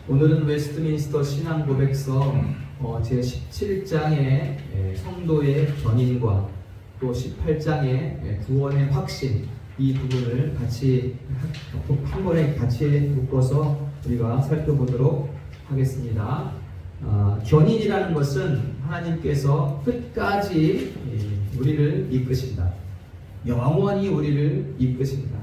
오늘은 웨스트민스터 신앙고백서 제17장의 성도의 견인과 또 18장의 구원의 확신, 이 부분을 같이 한 번에 같이 묶어서 우리가 살펴보도록 하겠습니다. 견인이라는 것은 하나님께서 끝까지 우리를 이끄신다. 영원히 우리를 이끄신다.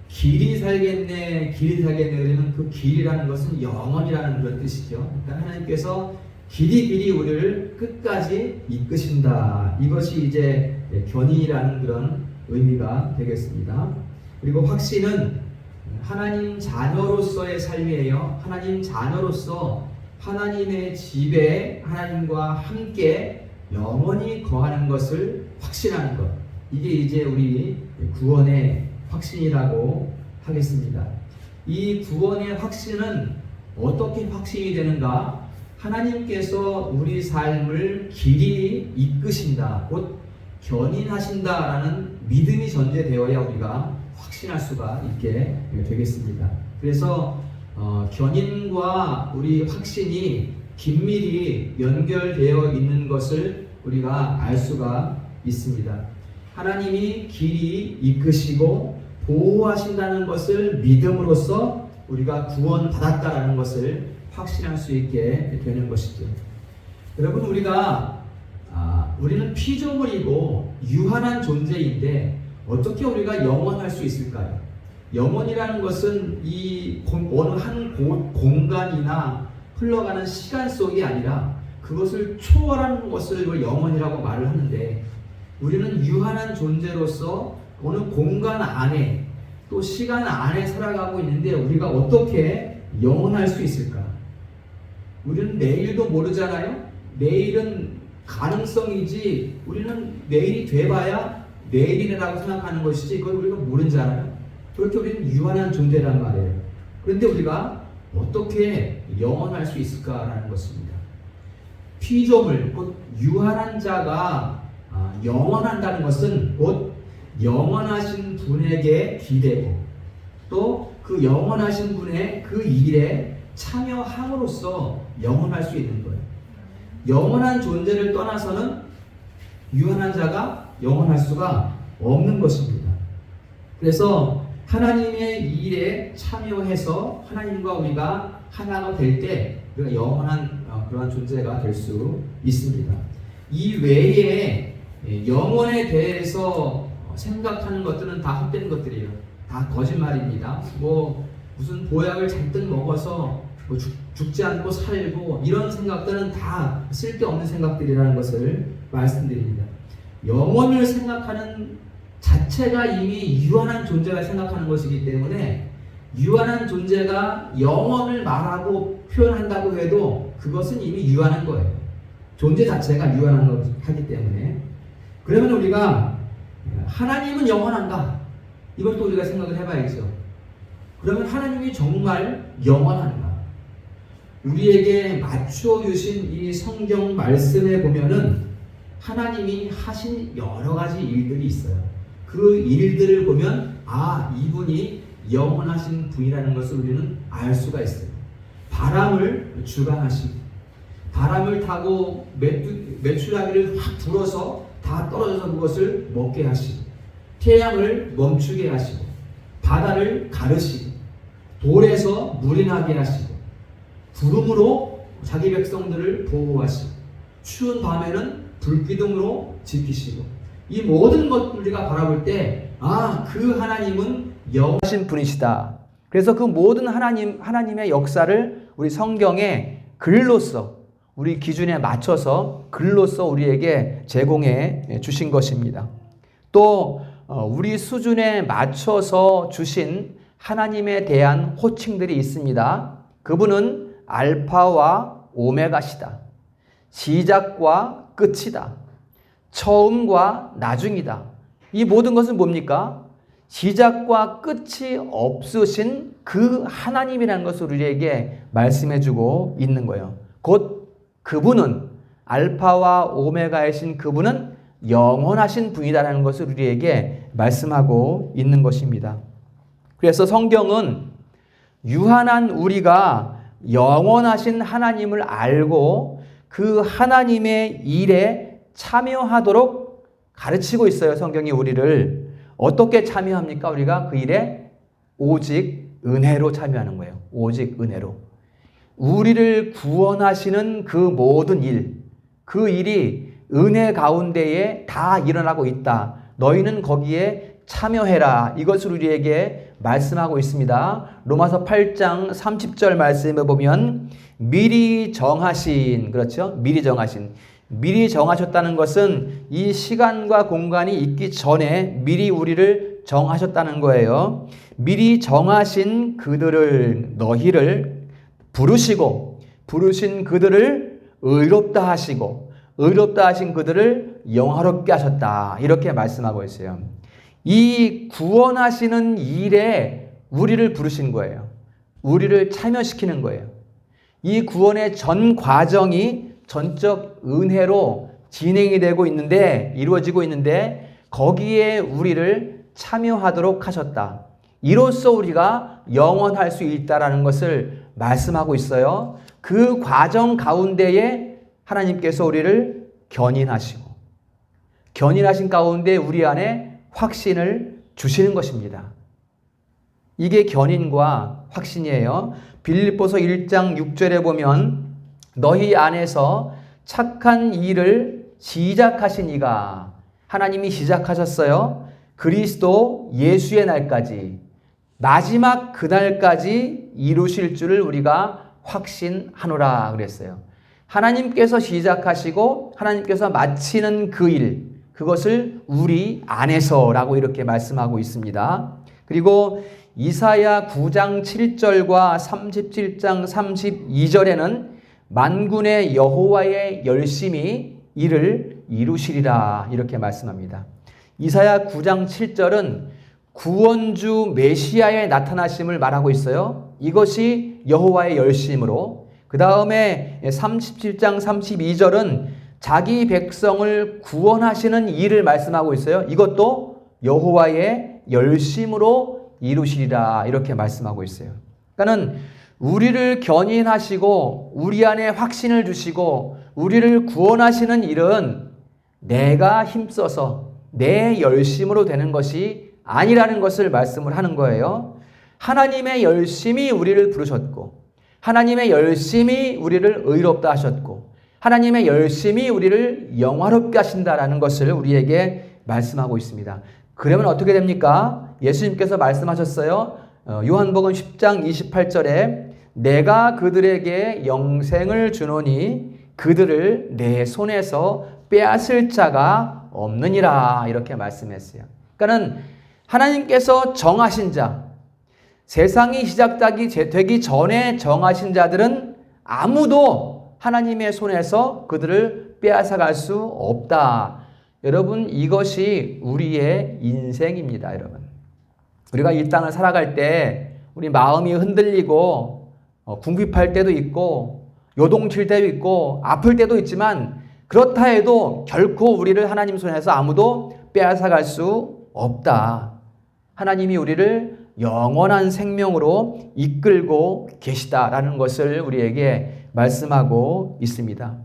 길이 살겠네, 길이 살겠네. 그러면 그 길이라는 것은 영원이라는 그런 뜻이죠. 그러니까 하나님께서 길이 우리를 끝까지 이끄신다. 이것이 이제 견인이라는 그런 의미가 되겠습니다. 그리고 확신은 하나님 자녀로서의 삶이에요. 하나님 자녀로서 하나님의 집에 하나님과 함께 영원히 거하는 것을 확신하는 것. 이게 이제 우리 구원의 확신이라고 하겠습니다. 이 구원의 확신은 어떻게 확신이 되는가? 하나님께서 우리 삶을 길이 이끄신다, 곧 견인하신다라는 믿음이 전제되어야 우리가 확신할 수가 있게 되겠습니다. 그래서 견인과 우리 확신이 긴밀히 연결되어 있는 것을 우리가 알 수가 있습니다. 하나님이 길이 이끄시고 보호하신다는 것을 믿음으로써 우리가 구원받았다라는 것을 확신할 수 있게 되는 것이죠. 여러분, 우리는 피조물이고 유한한 존재인데 어떻게 우리가 영원할 수 있을까요? 영원이라는 것은 이 어느 한 공간이나 흘러가는 시간 속이 아니라 그것을 초월하는 것을 영원이라고 말을 하는데, 우리는 유한한 존재로서 어느 공간 안에 또 시간 안에 살아가고 있는데 우리가 어떻게 영원할 수 있을까? 우리는 내일도 모르잖아요. 내일은 가능성이지, 우리는 내일이 돼봐야 내일이라고 생각하는 것이지 그걸 우리가 모르잖아요. 그렇게 우리는 유한한 존재란 말이에요. 그런데 우리가 어떻게 영원할 수 있을까라는 것입니다. 피조물, 곧 유한한 자가 영원한다는 것은 곧 영원하신 분에게 기대고 또 그 영원하신 분의 그 일에 참여함으로써 영원할 수 있는 거예요. 영원한 존재를 떠나서는 유한한 자가 영원할 수가 없는 것입니다. 그래서 하나님의 일에 참여해서 하나님과 우리가 하나가 될 때 우리가 영원한 그러한 존재가 될 수 있습니다. 이 외에 영원에 대해서 생각하는 것들은 다 헛된 것들이에요. 다 거짓말입니다. 무슨 보약을 잔뜩 먹어서 죽지 않고 살고 이런 생각들은 다 쓸데없는 생각들이라는 것을 말씀드립니다. 영원을 생각하는 자체가 이미 유한한 존재가 생각하는 것이기 때문에 유한한 존재가 영원을 말하고 표현한다고 해도 그것은 이미 유한한 거예요. 존재 자체가 유한한 거기 때문에. 그러면 우리가 하나님은 영원한가? 이걸 또 우리가 생각을 해봐야죠. 그러면 하나님이 정말 영원한가? 우리에게 맞추어 주신 이 성경 말씀에 보면은 하나님이 하신 여러 가지 일들이 있어요. 그 일들을 보면 이분이 영원하신 분이라는 것을 우리는 알 수가 있어요. 바람을 주관하시고 바람을 타고 메추라기를 확 불어서 다 떨어져서 그것을 먹게 하시고 태양을 멈추게 하시고 바다를 가르시고 돌에서 물이 나게 하시고 구름으로 자기 백성들을 보호하시고 추운 밤에는 불기둥으로 지키시고 이 모든 것을 우리가 바라볼 때 그 하나님은 영원하신 분이시다. 그래서 그 모든 하나님의 역사를 우리 성경에 글로써 우리 기준에 맞춰서 글로써 우리에게 제공해 주신 것입니다. 또 우리 수준에 맞춰서 주신 하나님에 대한 호칭들이 있습니다. 그분은 알파와 오메가시다. 시작과 끝이다. 처음과 나중이다. 이 모든 것은 뭡니까? 시작과 끝이 없으신 그 하나님이라는 것을 우리에게 말씀해주고 있는 거예요. 곧 그분은 알파와 오메가이신 그분은 영원하신 분이다라는 것을 우리에게 말씀하고 있는 것입니다. 그래서 성경은 유한한 우리가 영원하신 하나님을 알고 그 하나님의 일에 참여하도록 가르치고 있어요. 성경이 우리를. 어떻게 참여합니까? 우리가 그 일에 오직 은혜로 참여하는 거예요. 오직 은혜로. 우리를 구원하시는 그 모든 일, 그 일이 은혜 가운데에 다 일어나고 있다. 너희는 거기에 참여해라. 이것을 우리에게 말씀하고 있습니다. 로마서 8장 30절 말씀에 보면 미리 정하신, 그렇죠? 미리 정하신. 미리 정하셨다는 것은 이 시간과 공간이 있기 전에 미리 우리를 정하셨다는 거예요. 미리 정하신 그들을, 너희를 부르시고, 부르신 그들을 의롭다 하시고, 의롭다 하신 그들을 영화롭게 하셨다. 이렇게 말씀하고 있어요. 이 구원하시는 일에 우리를 부르신 거예요. 우리를 참여시키는 거예요. 이 구원의 전 과정이 전적 은혜로 진행이 되고 있는데, 이루어지고 있는데, 거기에 우리를 참여하도록 하셨다. 이로써 우리가 영원할 수 있다라는 것을 말씀하고 있어요. 그 과정 가운데에 하나님께서 우리를 견인하시고, 견인하신 가운데 우리 안에 확신을 주시는 것입니다. 이게 견인과 확신이에요. 빌립보서 1장 6절에 보면 너희 안에서 착한 일을 시작하신 이가, 하나님이 시작하셨어요. 그리스도 예수의 날까지, 마지막 그날까지 이루실 줄을 우리가 확신하노라 그랬어요. 하나님께서 시작하시고 하나님께서 마치는 그 일, 그것을 우리 안에서라고 이렇게 말씀하고 있습니다. 그리고 이사야 9장 7절과 37장 32절에는 만군의 여호와의 열심히 이를 이루시리라 이렇게 말씀합니다. 이사야 9장 7절은 구원주 메시아의 나타나심을 말하고 있어요. 이것이 여호와의 열심으로. 그 다음에 37장 32절은 자기 백성을 구원하시는 일을 말씀하고 있어요. 이것도 여호와의 열심으로 이루시리라 이렇게 말씀하고 있어요. 그러니까는 우리를 견인하시고 우리 안에 확신을 주시고 우리를 구원하시는 일은 내가 힘써서 내 열심으로 되는 것이 아니라는 것을 말씀을 하는 거예요. 하나님의 열심이 우리를 부르셨고 하나님의 열심이 우리를 의롭다 하셨고 하나님의 열심이 우리를 영화롭게 하신다라는 것을 우리에게 말씀하고 있습니다. 그러면 어떻게 됩니까? 예수님께서 말씀하셨어요. 요한복음 10장 28절에 내가 그들에게 영생을 주노니 그들을 내 손에서 빼앗을 자가 없느니라 이렇게 말씀했어요. 그러니까는 하나님께서 정하신 자, 세상이 시작되기 전에 정하신 자들은 아무도 하나님의 손에서 그들을 빼앗아갈 수 없다. 여러분, 이것이 우리의 인생입니다. 여러분, 우리가 이 땅을 살아갈 때 우리 마음이 흔들리고 궁핍할 때도 있고 요동칠 때도 있고 아플 때도 있지만 그렇다 해도 결코 우리를 하나님 손에서 아무도 빼앗아갈 수 없다. 하나님이 우리를 영원한 생명으로 이끌고 계시다라는 것을 우리에게 말씀하고 있습니다.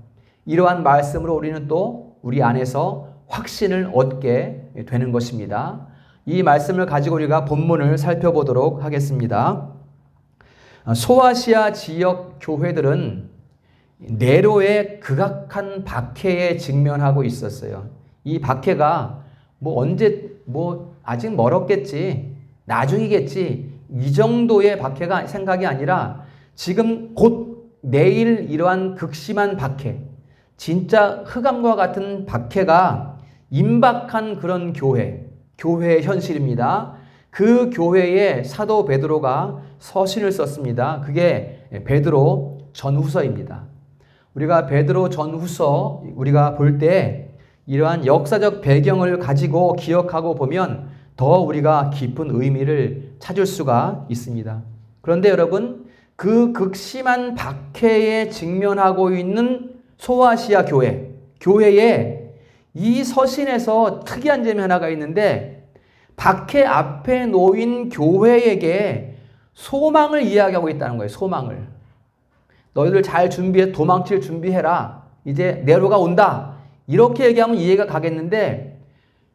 이러한 말씀으로 우리는 또 우리 안에서 확신을 얻게 되는 것입니다. 이 말씀을 가지고 우리가 본문을 살펴보도록 하겠습니다. 소아시아 지역 교회들은 네로의 극악한 박해에 직면하고 있었어요. 이 박해가 아직 멀었겠지, 나중이겠지, 이 정도의 박해가 생각이 아니라 지금 곧 내일 이러한 극심한 박해, 진짜 흑암과 같은 박해가 임박한 그런 교회의 현실입니다. 그 교회에 사도 베드로가 서신을 썼습니다. 그게 베드로 전후서입니다. 우리가 베드로 전후서 우리가 볼 때 이러한 역사적 배경을 가지고 기억하고 보면 더 우리가 깊은 의미를 찾을 수가 있습니다. 그런데 여러분, 그 극심한 박해에 직면하고 있는 소아시아 교회에 이 서신에서 특이한 점이 하나가 있는데 박해 앞에 놓인 교회에게 소망을 이야기하고 있다는 거예요. 소망을. 너희들 잘 준비해 도망칠 준비해라. 이제 네로가 온다. 이렇게 얘기하면 이해가 가겠는데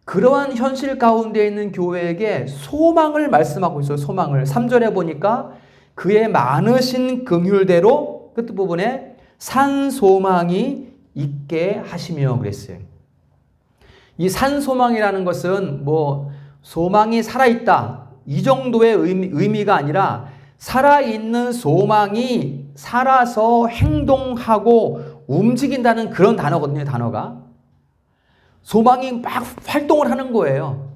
그러한 현실 가운데 있는 교회에게 소망을 말씀하고 있어요. 소망을. 3절에 보니까 그의 많으신 긍휼대로 끝부분에 산 소망이 있게 하시며 그랬어요. 이 산 소망이라는 것은 뭐 소망이 살아있다 이 정도의 의미가 아니라 살아있는 소망이 살아서 행동하고 움직인다는 그런 단어거든요. 단어가. 소망이 막 활동을 하는 거예요.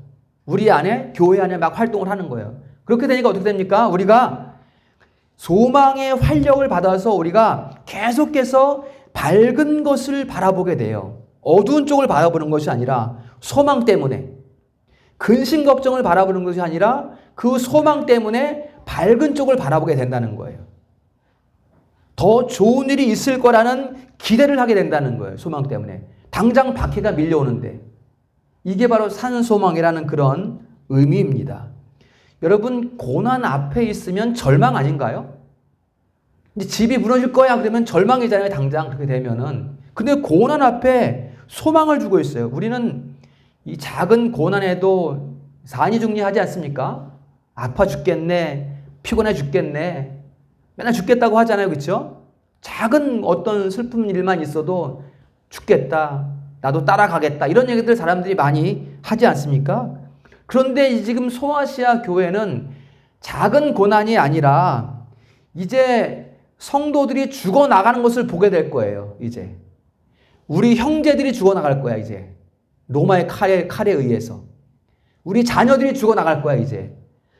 우리 안에, 교회 안에 막 활동을 하는 거예요. 그렇게 되니까 어떻게 됩니까? 우리가 소망의 활력을 받아서 우리가 계속해서 밝은 것을 바라보게 돼요. 어두운 쪽을 바라보는 것이 아니라 소망 때문에, 근심 걱정을 바라보는 것이 아니라 그 소망 때문에 밝은 쪽을 바라보게 된다는 거예요. 더 좋은 일이 있을 거라는 기대를 하게 된다는 거예요. 소망 때문에. 당장 박해가 밀려오는데. 이게 바로 산소망이라는 그런 의미입니다. 여러분, 고난 앞에 있으면 절망 아닌가요? 이제 집이 무너질 거야 그러면 절망이잖아요. 당장 그렇게 되면은. 근데 고난 앞에 소망을 주고 있어요. 우리는 이 작은 고난에도 산이중리하지 않습니까? 아파 죽겠네, 피곤해 죽겠네, 맨날 죽겠다고 하잖아요. 그렇죠? 작은 어떤 슬픈 일만 있어도 죽겠다, 나도 따라가겠다, 이런 얘기들 사람들이 많이 하지 않습니까? 그런데 지금 소아시아 교회는 작은 고난이 아니라 이제 성도들이 죽어나가는 것을 보게 될 거예요. 이제 우리 형제들이 죽어나갈 거야. 이제 로마의 칼에 의해서 우리 자녀들이 죽어나갈 거야. 이제.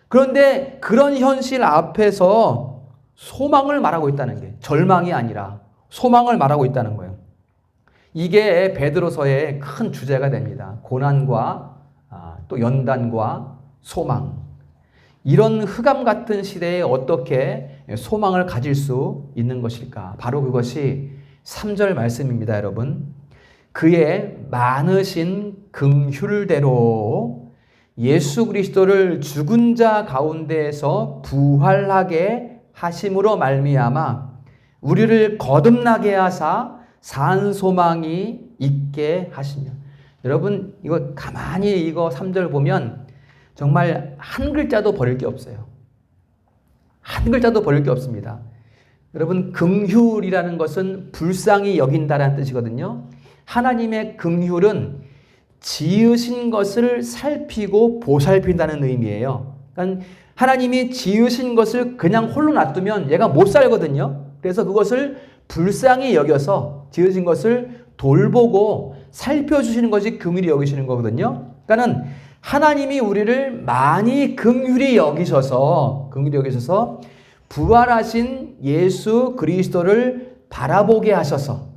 그런데 그런 현실 앞에서 소망을 말하고 있다는 게, 절망이 아니라 소망을 말하고 있다는 거예요. 이게 베드로서의 큰 주제가 됩니다. 고난과 또 연단과 소망. 이런 흑암 같은 시대에 어떻게 소망을 가질 수 있는 것일까? 바로 그것이 3절 말씀입니다, 여러분. 그의 많으신 긍휼대로 예수 그리스도를 죽은 자 가운데에서 부활하게 하심으로 말미암아 우리를 거듭나게 하사 산 소망이 있게 하시며. 여러분, 이거 가만히 이거 3절 보면 정말 한 글자도 버릴 게 없어요. 한 글자도 버릴 게 없습니다. 여러분, 긍휼이라는 것은 불쌍히 여긴다라는 뜻이거든요. 하나님의 긍휼은 지으신 것을 살피고 보살핀다는 의미예요. 그러니까 하나님이 지으신 것을 그냥 홀로 놔두면 얘가 못 살거든요. 그래서 그것을 불쌍히 여겨서 지으신 것을 돌보고 살펴주시는 것이 긍휼히 여기시는 거거든요. 그러니까는 하나님이 우리를 많이 긍휼히 여기셔서 부활하신 예수 그리스도를 바라보게 하셔서,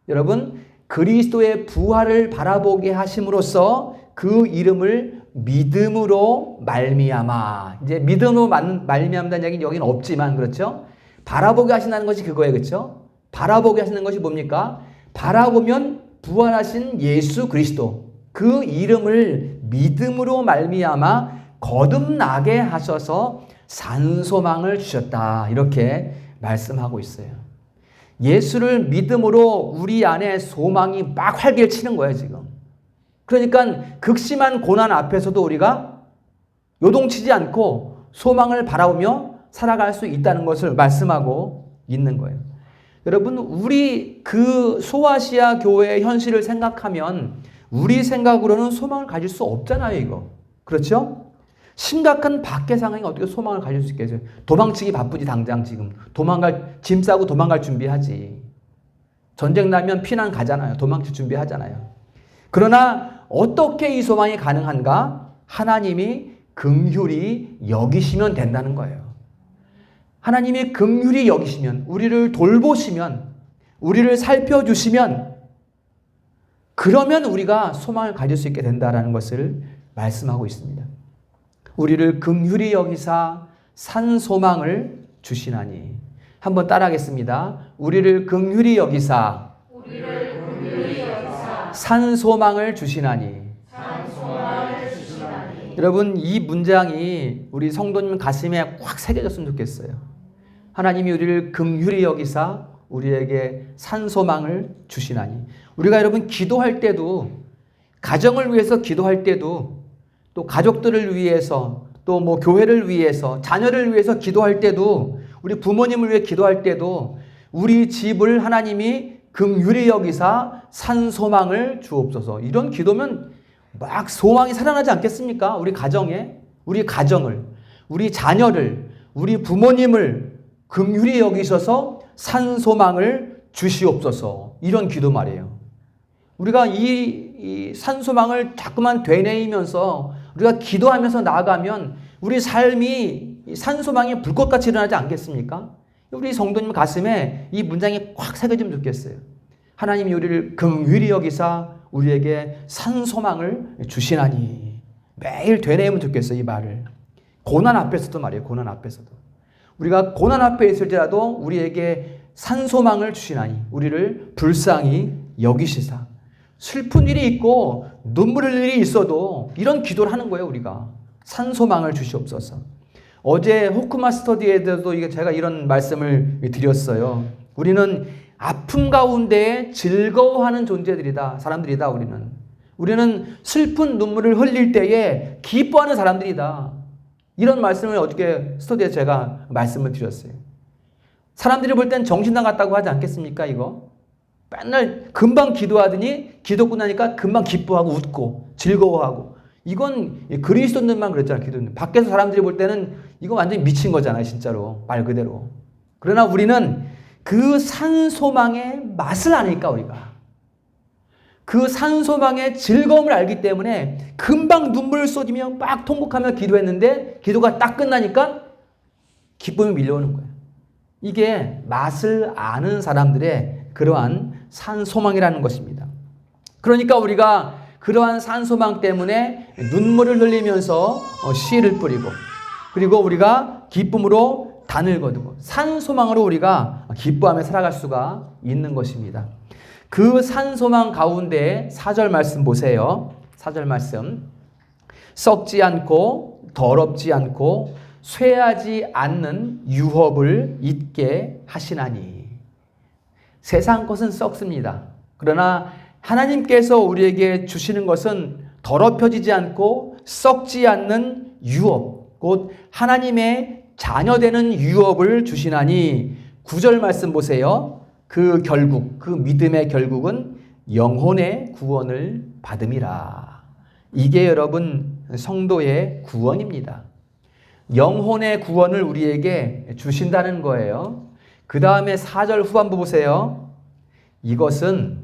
여러분, 그리스도의 부활을 바라보게 하심으로써 그 이름을 믿음으로 말미암아. 이제 믿음으로 말미암다는 얘기는 여기는 없지만, 그렇죠? 바라보게 하신다는 것이 그거예요. 그렇죠? 바라보게 하시는 것이 뭡니까? 바라보면 부활하신 예수 그리스도, 그 이름을 믿음으로 말미암아 거듭나게 하셔서 산소망을 주셨다. 이렇게 말씀하고 있어요. 예수를 믿음으로 우리 안에 소망이 막 활기를 치는 거예요, 지금. 그러니까 극심한 고난 앞에서도 우리가 요동치지 않고 소망을 바라보며 살아갈 수 있다는 것을 말씀하고 있는 거예요. 여러분, 우리 그 소아시아 교회의 현실을 생각하면 우리 생각으로는 소망을 가질 수 없잖아요, 이거. 그렇죠? 심각한 박해 상황이 어떻게 소망을 가질 수 있겠어요? 도망치기 바쁘지, 당장 지금. 짐 싸고 도망갈 준비하지. 전쟁 나면 피난 가잖아요. 도망칠 준비하잖아요. 그러나 어떻게 이 소망이 가능한가? 하나님이 긍휼히 여기시면 된다는 거예요. 하나님이 긍휼히 여기시면, 우리를 돌보시면, 우리를 살펴주시면, 그러면 우리가 소망을 가질 수 있게 된다는 것을 말씀하고 있습니다. 우리를 긍휼히 여기사 산 소망을 주시나니. 한번 따라하겠습니다. 우리를 긍휼히 여기사 산 소망을 주시나니. 여러분, 이 문장이 우리 성도님 가슴에 확 새겨졌으면 좋겠어요. 하나님이 우리를 긍휼히 여기사 우리에게 산소망을 주시나니. 우리가 여러분 기도할 때도, 가정을 위해서 기도할 때도, 또 가족들을 위해서, 또 뭐 교회를 위해서, 자녀를 위해서 기도할 때도, 우리 부모님을 위해 기도할 때도 우리 집을 하나님이 긍휼히 여기사 산소망을 주옵소서. 이런 기도면 막 소망이 살아나지 않겠습니까? 우리 가정에, 우리 가정을, 우리 자녀를, 우리 부모님을 긍휼히 여기셔서 산소망을 주시옵소서. 이런 기도 말이에요. 우리가 이 산소망을 자꾸만 되뇌이면서 우리가 기도하면서 나아가면 우리 삶이 산소망이 불꽃같이 일어나지 않겠습니까? 우리 성도님 가슴에 이 문장이 꽉 새겨지면 좋겠어요. 하나님이 우리를 긍휼히 여기사 우리에게 산소망을 주시나니. 매일 되뇌이면 좋겠어요, 이 말을. 고난 앞에서도 말이에요, 고난 앞에서도. 우리가 고난 앞에 있을지라도 우리에게 산소망을 주시나니, 우리를 불쌍히 여기시사. 슬픈 일이 있고 눈물 흘릴 일이 있어도 이런 기도를 하는 거예요, 우리가. 산소망을 주시옵소서. 어제 호크마 스터디에도 이게 제가 이런 말씀을 드렸어요. 우리는 아픔 가운데 즐거워하는 존재들이다, 사람들이다. 우리는 슬픈 눈물을 흘릴 때에 기뻐하는 사람들이다. 이런 말씀을 어저께 스터디에 제가 말씀을 드렸어요. 사람들이 볼 땐 정신 나갔다고 하지 않겠습니까, 이거? 맨날 금방 기도하더니 기도 끝나니까 금방 기뻐하고 웃고 즐거워하고. 이건 그리스도인들만 그랬잖아요, 기도는. 밖에서 사람들이 볼 때는 이거 완전히 미친 거잖아요, 진짜로. 말 그대로. 그러나 우리는 그 산소망의 맛을 아니까, 우리가. 그 산소망의 즐거움을 알기 때문에 금방 눈물을 쏟으며 막 통곡하며 기도했는데 기도가 딱 끝나니까 기쁨이 밀려오는 거예요. 이게 맛을 아는 사람들의 그러한 산소망이라는 것입니다. 그러니까 우리가 그러한 산소망 때문에 눈물을 흘리면서 씨를 뿌리고, 그리고 우리가 기쁨으로 단을 거두고 산소망으로 우리가 기뻐하며 살아갈 수가 있는 것입니다. 그 산소망 가운데 4절 말씀 보세요. 4절 말씀. 썩지 않고 더럽지 않고 쇠하지 않는 유업을 잊게 하시나니. 세상 것은 썩습니다. 그러나 하나님께서 우리에게 주시는 것은 더럽혀지지 않고 썩지 않는 유업, 곧 하나님의 자녀되는 유업을 주시나니. 9절 말씀 보세요. 그 결국, 그 믿음의 결국은 영혼의 구원을 받음이라. 이게 여러분 성도의 구원입니다. 영혼의 구원을 우리에게 주신다는 거예요. 그 다음에 4절 후반부 보세요. 이것은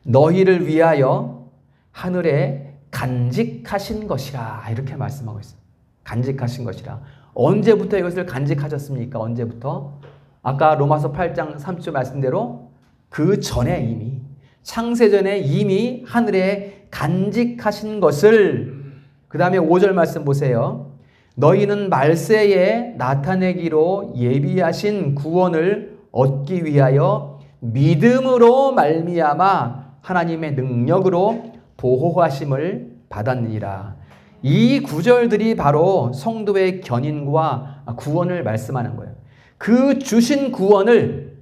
너희를 위하여 하늘에 간직하신 것이라. 이렇게 말씀하고 있어요. 간직하신 것이라. 언제부터 이것을 간직하셨습니까? 언제부터? 아까 로마서 8장 30절 말씀대로 그 전에 이미, 창세전에 이미 하늘에 간직하신 것을. 그 다음에 5절 말씀 보세요. 너희는 말세에 나타내기로 예비하신 구원을 얻기 위하여 믿음으로 말미암아 하나님의 능력으로 보호하심을 받았느니라. 이 구절들이 바로 성도의 견인과 구원을 말씀하는 거예요. 그 주신 구원을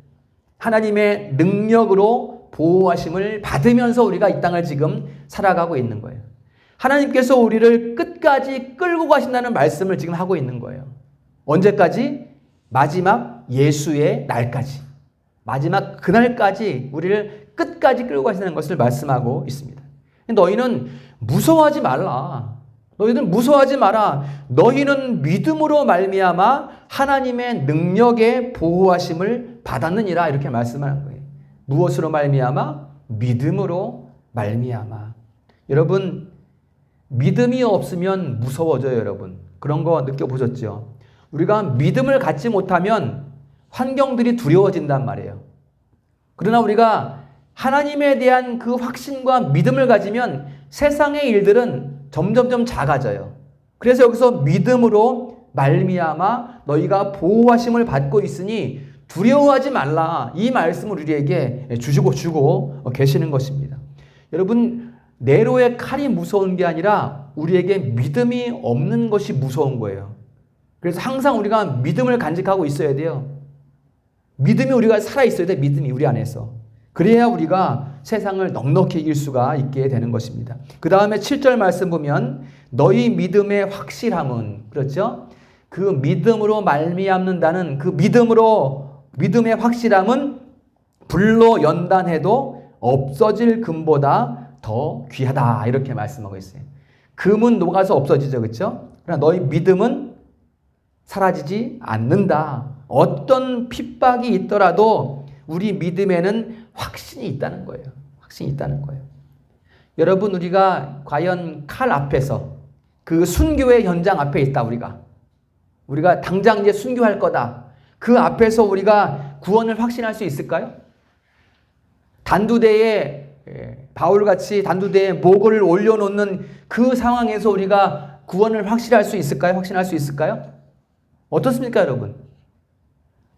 하나님의 능력으로 보호하심을 받으면서 우리가 이 땅을 지금 살아가고 있는 거예요. 하나님께서 우리를 끝까지 끌고 가신다는 말씀을 지금 하고 있는 거예요. 언제까지? 마지막 예수의 날까지. 마지막 그날까지 우리를 끝까지 끌고 가신다는 것을 말씀하고 있습니다. 너희는 무서워하지 말라. 너희는 무서워하지 마라. 너희는 믿음으로 말미암아 하나님의 능력의 보호하심을 받았느니라. 이렇게 말씀하는 거예요. 무엇으로 말미암아? 믿음으로 말미암아. 여러분, 믿음이 없으면 무서워져요, 여러분. 그런 거 느껴보셨죠? 우리가 믿음을 갖지 못하면 환경들이 두려워진단 말이에요. 그러나 우리가 하나님에 대한 그 확신과 믿음을 가지면 세상의 일들은 점점점 작아져요. 그래서 여기서 믿음으로 말미암아 너희가 보호하심을 받고 있으니 두려워하지 말라. 이 말씀을 우리에게 주고 계시는 것입니다. 여러분, 네로의 칼이 무서운 게 아니라 우리에게 믿음이 없는 것이 무서운 거예요. 그래서 항상 우리가 믿음을 간직하고 있어야 돼요. 믿음이 우리가 살아있어야 돼. 믿음이 우리 안에서. 그래야 우리가 세상을 넉넉히 이길 수가 있게 되는 것입니다. 그 다음에 7절 말씀 보면 너희 믿음의 확실함은, 그렇죠? 그 믿음으로 말미암는다는 그 믿음의 확실함은 불로 연단해도 없어질 금보다 더 귀하다. 이렇게 말씀하고 있어요. 금은 녹아서 없어지죠. 그렇죠? 그러나 너희 믿음은 사라지지 않는다. 어떤 핍박이 있더라도 우리 믿음에는 확신이 있다는 거예요. 확신이 있다는 거예요. 여러분, 우리가 과연 칼 앞에서 그 순교의 현장 앞에 있다. 우리가 당장 이제 순교할 거다. 그 앞에서 우리가 구원을 확신할 수 있을까요? 단두대에 바울같이 단두대에 목을 올려놓는 그 상황에서 우리가 구원을 확신할 수 있을까요? 어떻습니까, 여러분?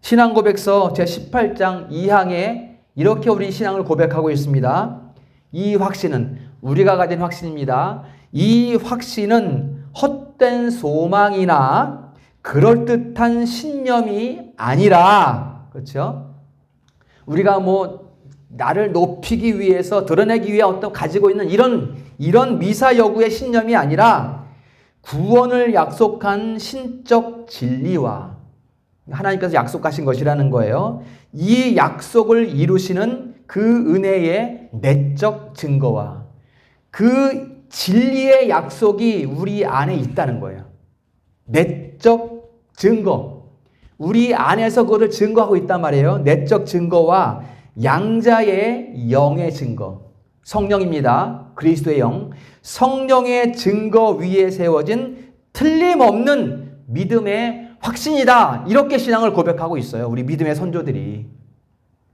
신앙고백서 제18장 2항에 이렇게 우리 신앙을 고백하고 있습니다. 이 확신은 우리가 가진 확신입니다. 이 확신은 헛된 소망이나 그럴듯한 신념이 아니라, 그렇죠? 우리가 나를 높이기 위해서 드러내기 위해 어떤 가지고 있는 이런 미사여구의 신념이 아니라 구원을 약속한 신적 진리와 하나님께서 약속하신 것이라는 거예요. 이 약속을 이루시는 그 은혜의 내적 증거와 그 진리의 약속이 우리 안에 있다는 거예요. 내적 증거. 우리 안에서 그것을 증거하고 있단 말이에요. 내적 증거와 양자의 영의 증거. 성령입니다. 그리스도의 영. 성령의 증거 위에 세워진 틀림없는 믿음의 확신이다. 이렇게 신앙을 고백하고 있어요. 우리 믿음의 선조들이.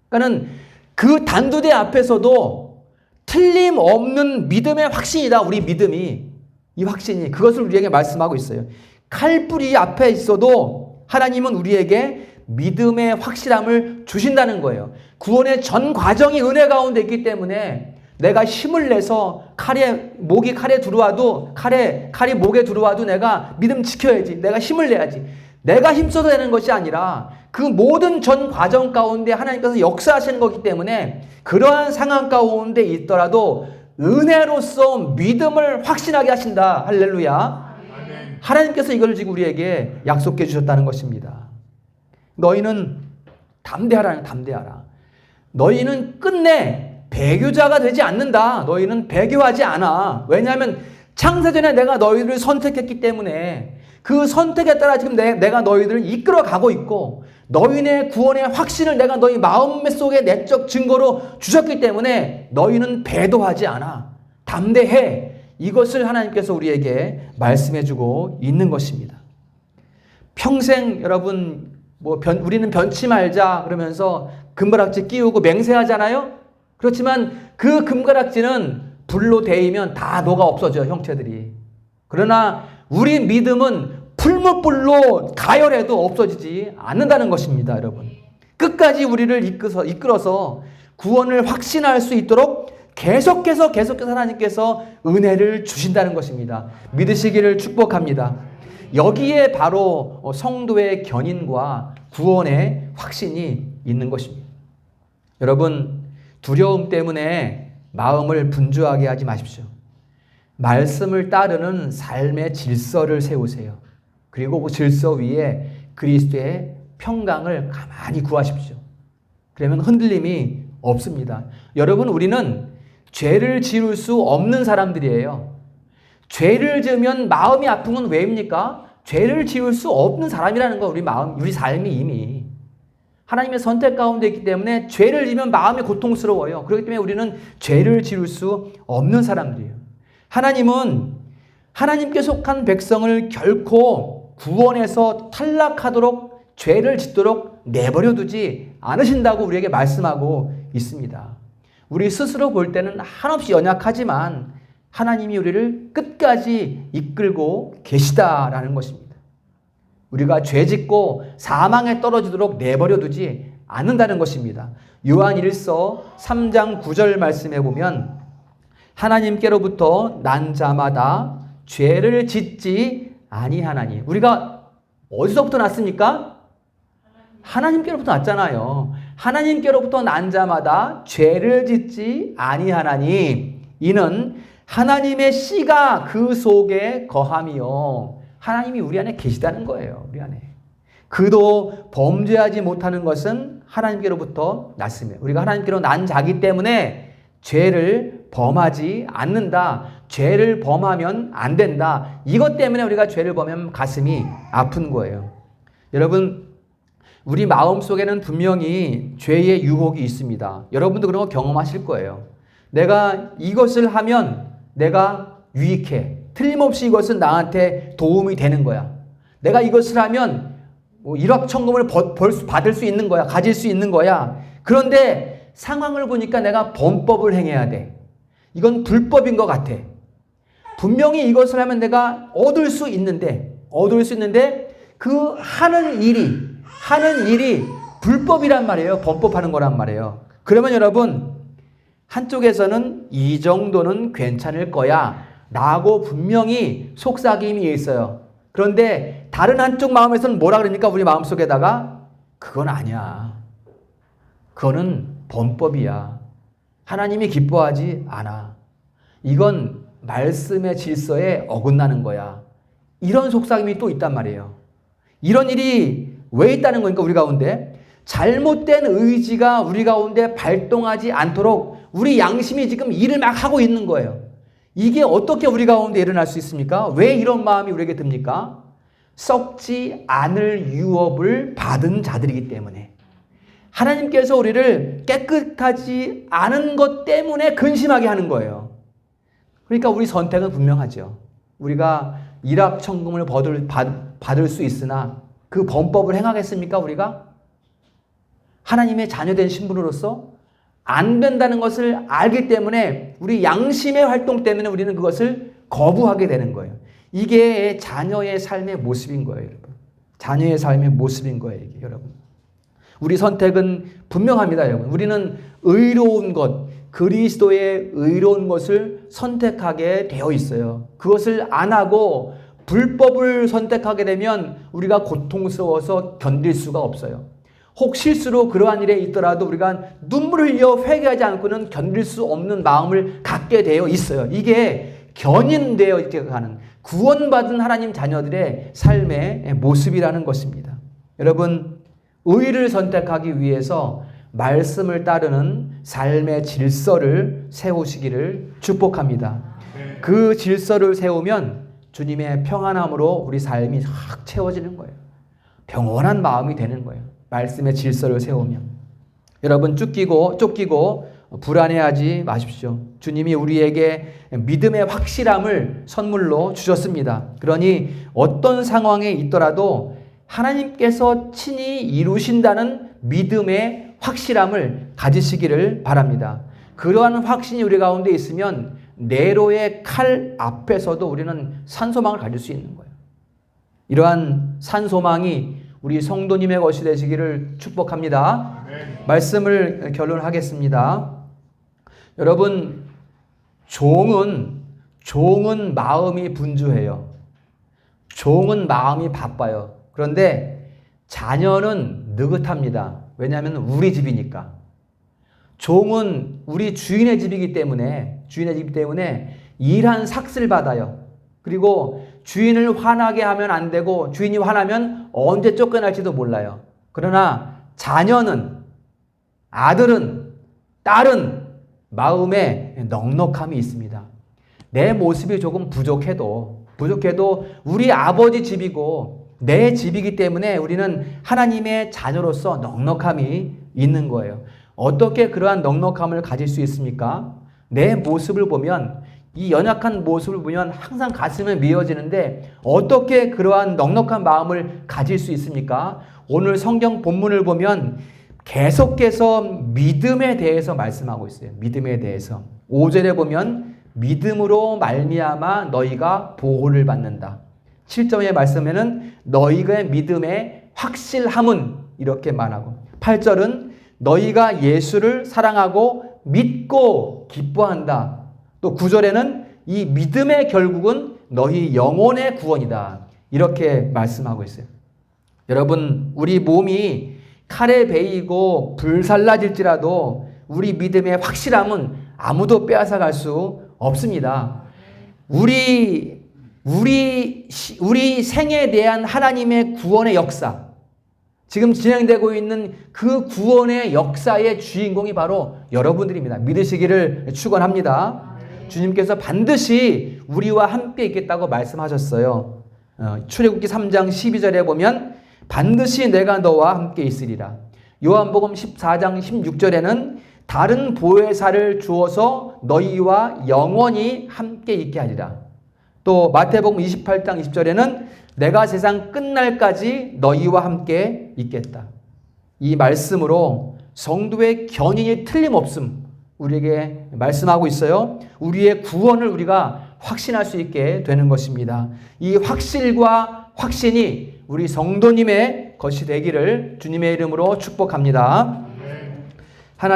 그러니까는 그 단두대 앞에서도 틀림없는 믿음의 확신이다. 우리 믿음이. 이 확신이. 그것을 우리에게 말씀하고 있어요. 칼뿌리 앞에 있어도 하나님은 우리에게 믿음의 확실함을 주신다는 거예요. 구원의 전 과정이 은혜 가운데 있기 때문에 내가 힘을 내서 목이 칼에 들어와도 칼이 목에 들어와도 내가 믿음 지켜야지. 내가 힘을 내야지. 내가 힘써서 되는 것이 아니라 그 모든 전 과정 가운데 하나님께서 역사하시는 거기 때문에 그러한 상황 가운데 있더라도 은혜로서 믿음을 확신하게 하신다. 할렐루야. 아멘. 하나님께서 이걸 지금 우리에게 약속해 주셨다는 것입니다. 너희는 담대하라. 너희는 끝내 배교자가 되지 않는다. 너희는 배교하지 않아. 왜냐하면 창세전에 내가 너희들을 선택했기 때문에 그 선택에 따라 지금 내가 너희들을 이끌어 가고 있고 너희의 구원의 확신을 내가 너희 마음속에 내적 증거로 주셨기 때문에 너희는 배도하지 않아. 담대해. 이것을 하나님께서 우리에게 말씀해 주고 있는 것입니다. 평생 여러분 우리는 변치 말자 그러면서 금가락지 끼우고 맹세하잖아요. 그렇지만 그 금가락지는 불로 데이면 다 녹아 없어져요. 형체들이. 그러나 우리 믿음은 풀무불로 가열해도 없어지지 않는다는 것입니다. 여러분. 끝까지 우리를 이끌어서 구원을 확신할 수 있도록 계속해서 하나님께서 은혜를 주신다는 것입니다. 믿으시기를 축복합니다. 여기에 바로 성도의 견인과 구원의 확신이 있는 것입니다. 여러분, 두려움 때문에 마음을 분주하게 하지 마십시오. 말씀을 따르는 삶의 질서를 세우세요. 그리고 그 질서 위에 그리스도의 평강을 가만히 구하십시오. 그러면 흔들림이 없습니다. 여러분, 우리는 죄를 지을 수 없는 사람들이에요. 죄를 지으면 마음이 아픈 건 왜입니까? 죄를 지을 수 없는 사람이라는 거, 우리 삶이 이미. 하나님의 선택 가운데 있기 때문에 죄를 지으면 마음이 고통스러워요. 그렇기 때문에 우리는 죄를 지을 수 없는 사람들이에요. 하나님은 하나님께 속한 백성을 결코 구원에서 탈락하도록 죄를 짓도록 내버려 두지 않으신다고 우리에게 말씀하고 있습니다. 우리 스스로 볼 때는 한없이 연약하지만 하나님이 우리를 끝까지 이끌고 계시다라는 것입니다. 우리가 죄 짓고 사망에 떨어지도록 내버려 두지 않는다는 것입니다. 요한 1서 3장 9절 말씀해 보면 하나님께로부터 난 자마다 죄를 짓지 아니하나니. 우리가 어디서부터 났습니까? 하나님께로부터 났잖아요. 하나님께로부터 난 자마다 죄를 짓지 아니하나니 이는 하나님의 씨가 그 속에 거함이요. 하나님이 우리 안에 계시다는 거예요. 우리 안에. 그도 범죄하지 못하는 것은 하나님께로부터 났으며 우리가 하나님께로 난 자기 때문에 죄를 범하지 않는다. 죄를 범하면 안 된다. 이것 때문에 우리가 죄를 범하면 가슴이 아픈 거예요. 여러분, 우리 마음속에는 분명히 죄의 유혹이 있습니다. 여러분도 그런 거 경험하실 거예요. 내가 이것을 하면 내가 유익해. 틀림없이 이것은 나한테 도움이 되는 거야. 내가 이것을 하면 일확천금을 받을 수 있는 거야. 가질 수 있는 거야. 그런데 상황을 보니까 내가 범법을 행해야 돼. 이건 불법인 것 같아. 분명히 이것을 하면 내가 얻을 수 있는데 그 하는 일이 불법이란 말이에요. 범법하는 거란 말이에요. 그러면 여러분, 한쪽에서는 이 정도는 괜찮을 거야 라고 분명히 속삭임이 있어요. 그런데 다른 한쪽 마음에서는 뭐라 그러니까 우리 마음속에다가 그건 아니야. 그거는 범법이야. 하나님이 기뻐하지 않아. 이건 말씀의 질서에 어긋나는 거야. 이런 속삭임이 또 있단 말이에요. 이런 일이 왜 있다는 거니까 우리 가운데 잘못된 의지가 우리 가운데 발동하지 않도록 우리 양심이 지금 일을 막 하고 있는 거예요. 이게 어떻게 우리 가운데 일어날 수 있습니까? 왜 이런 마음이 우리에게 듭니까? 썩지 않을 유업을 받은 자들이기 때문에. 하나님께서 우리를 깨끗하지 않은 것 때문에 근심하게 하는 거예요. 그러니까 우리 선택은 분명하죠. 우리가 일확천금을 받을 수 있으나 그 범법을 행하겠습니까? 우리가? 하나님의 자녀된 신분으로서 안 된다는 것을 알기 때문에 우리 양심의 활동 때문에 우리는 그것을 거부하게 되는 거예요. 이게 자녀의 삶의 모습인 거예요, 여러분. 자녀의 삶의 모습인 거예요, 이게, 여러분. 우리 선택은 분명합니다, 여러분. 우리는 의로운 것, 그리스도의 의로운 것을 선택하게 되어 있어요. 그것을 안 하고 불법을 선택하게 되면 우리가 고통스러워서 견딜 수가 없어요. 혹 실수로 그러한 일에 있더라도 우리가 눈물을 흘려 회개하지 않고는 견딜 수 없는 마음을 갖게 되어 있어요. 이게 견인되어 가는 구원받은 하나님 자녀들의 삶의 모습이라는 것입니다. 여러분, 의를 선택하기 위해서 말씀을 따르는 삶의 질서를 세우시기를 축복합니다. 그 질서를 세우면 주님의 평안함으로 우리 삶이 확 채워지는 거예요. 평온한 마음이 되는 거예요. 말씀의 질서를 세우면. 여러분, 쫓기고 불안해하지 마십시오. 주님이 우리에게 믿음의 확실함을 선물로 주셨습니다. 그러니 어떤 상황에 있더라도 하나님께서 친히 이루신다는 믿음의 확실함을 가지시기를 바랍니다. 그러한 확신이 우리 가운데 있으면 네로의 칼 앞에서도 우리는 산소망을 가질 수 있는 거예요. 이러한 산소망이 우리 성도님의 것이 되시기를 축복합니다. 말씀을 결론하겠습니다. 여러분, 종은 마음이 분주해요. 종은 마음이 바빠요. 그런데 자녀는 느긋합니다. 왜냐하면 우리 집이니까. 종은 우리 주인의 집이기 때문에 일한 삭슬 받아요. 그리고 주인을 화나게 하면 안 되고 주인이 화나면 언제 쫓겨날지도 몰라요. 그러나 자녀는, 아들은, 딸은 마음에 넉넉함이 있습니다. 내 모습이 조금 부족해도 우리 아버지 집이고 내 집이기 때문에 우리는 하나님의 자녀로서 넉넉함이 있는 거예요. 어떻게 그러한 넉넉함을 가질 수 있습니까? 내 모습을 보면, 이 연약한 모습을 보면 항상 가슴이 미어지는데 어떻게 그러한 넉넉한 마음을 가질 수 있습니까? 오늘 성경 본문을 보면 계속해서 믿음에 대해서 말씀하고 있어요. 믿음에 대해서. 5절에 보면 믿음으로 말미암아 너희가 보호를 받는다. 7절의 말씀에는 너희의 믿음의 확실함은 이렇게 말하고, 8절은 너희가 예수를 사랑하고 믿고 기뻐한다. 또 9절에는 이 믿음의 결국은 너희 영혼의 구원이다. 이렇게 말씀하고 있어요. 여러분, 우리 몸이 칼에 베이고 불살라질지라도 우리 믿음의 확실함은 아무도 빼앗아갈 수 없습니다. 우리 생에 대한 하나님의 구원의 역사, 지금 진행되고 있는 그 구원의 역사의 주인공이 바로 여러분들입니다. 믿으시기를 축원합니다. 주님께서 반드시 우리와 함께 있겠다고 말씀하셨어요. 출애굽기 3장 12절에 보면 반드시 내가 너와 함께 있으리라. 요한복음 14장 16절에는 다른 보혜사를 주어서 너희와 영원히 함께 있게 하리라. 또 마태복음 28장 20절에는 내가 세상 끝날까지 너희와 함께 있겠다. 이 말씀으로 성도의 견인이 틀림없음 우리에게 말씀하고 있어요. 우리의 구원을 우리가 확신할 수 있게 되는 것입니다. 이 확실과 확신이 우리 성도님의 것이 되기를 주님의 이름으로 축복합니다.